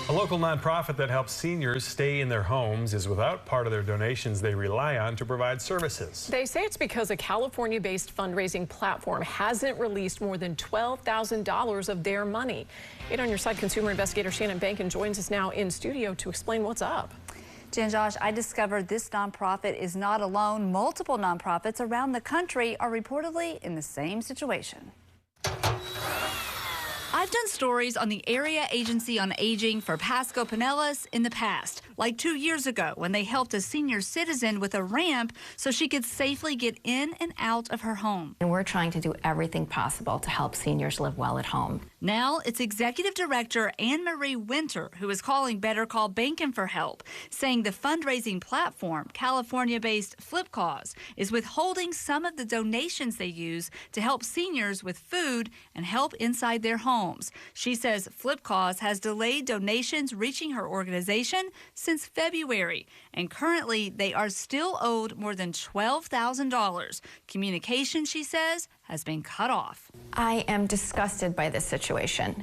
A local nonprofit that helps seniors stay in their homes is without part of their donations they rely on to provide services. They say it's because a California-based fundraising platform hasn't released more than $12,000 of their money. 8 on Your Side consumer investigator Shannon Bankin joins us now in studio to explain what's up. Jen, Josh, I discovered this nonprofit is not alone. Multiple nonprofits around the country are reportedly in the same situation. I've done stories on the Area Agency on Aging for Pasco Pinellas in the past, like 2 years ago when they helped a senior citizen with a ramp so she could safely get in and out of her home. And we're trying to do everything possible to help seniors live well at home. Now it's Executive Director Anne-Marie Winter who is calling Better Call Bankin for help, saying the fundraising platform, California-based Flipcause, is withholding some of the donations they use to help seniors with food and help inside their homes. She says Flipcause has delayed donations reaching her organization since February, and currently they are still owed more than $12,000. Communication, she says, has been cut off. I am disgusted by this situation.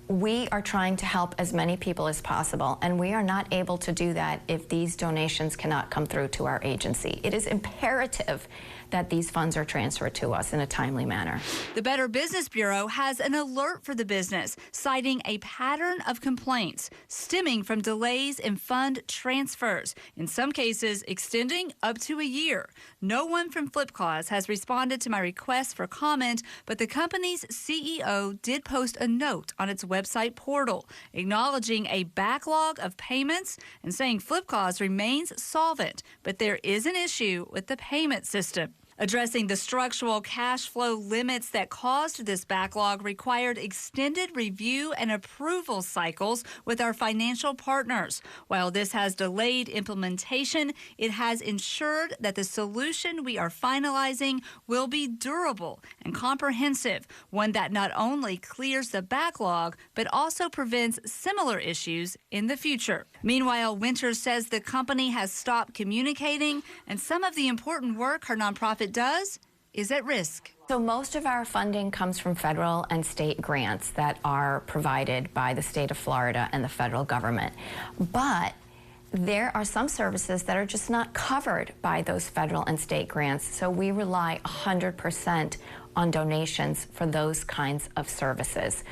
We are trying to help as many people as possible, and we are not able to do that if these donations cannot come through to our agency. It is imperative that these funds are transferred to us in a timely manner. The Better Business Bureau has an alert for the business, citing a pattern of complaints stemming from delays in fund transfers, in some cases extending up to a year. No one from Flipcause has responded to my request for comment, but the company's CEO did post a note on its website portal, acknowledging a backlog of payments and saying Flipcause remains solvent, but there is an issue with the payment system. Addressing the structural cash flow limits that caused this backlog required extended review and approval cycles with our financial partners. While this has delayed implementation, it has ensured that the solution we are finalizing will be durable and comprehensive, one that not only clears the backlog, but also prevents similar issues in the future. Meanwhile, Winters says the company has stopped communicating, and some of the important work her nonprofit does is at risk. So most of our funding comes from federal and state grants that are provided by the state of Florida and the federal government. But there are some services that are just not covered by those federal and state grants, so we rely 100% on donations for those kinds of services.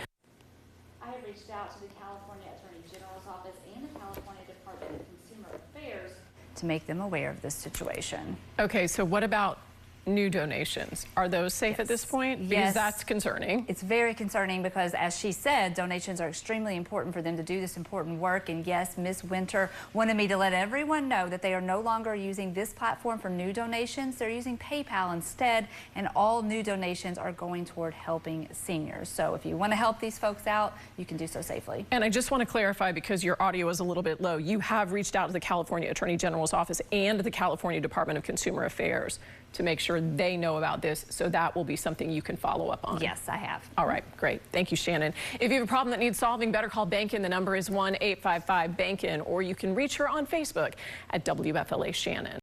I have reached out to the California Attorney General's office and the California Department of Consumer Affairs to make them aware of this situation. Okay, so what about new donations? Are those safe at this point? Because that's concerning. It's very concerning because, as she said, donations are extremely important for them to do this important work. And yes, Ms. Winter wanted me to let everyone know that they are no longer using this platform for new donations. They're using PayPal instead, and all new donations are going toward helping seniors. So if you want to help these folks out, you can do so safely. And I just want to clarify, because your audio is a little bit low, you have reached out to the California Attorney General's office and the California Department of Consumer Affairs to make sure they know about this, so that will be something you can follow up on. Yes, I have. All right, great. Thank you, Shannon. If you have a problem that needs solving, better call Bankin. The number is 1-855-BANKIN, or you can reach her on Facebook at WFLA Shannon.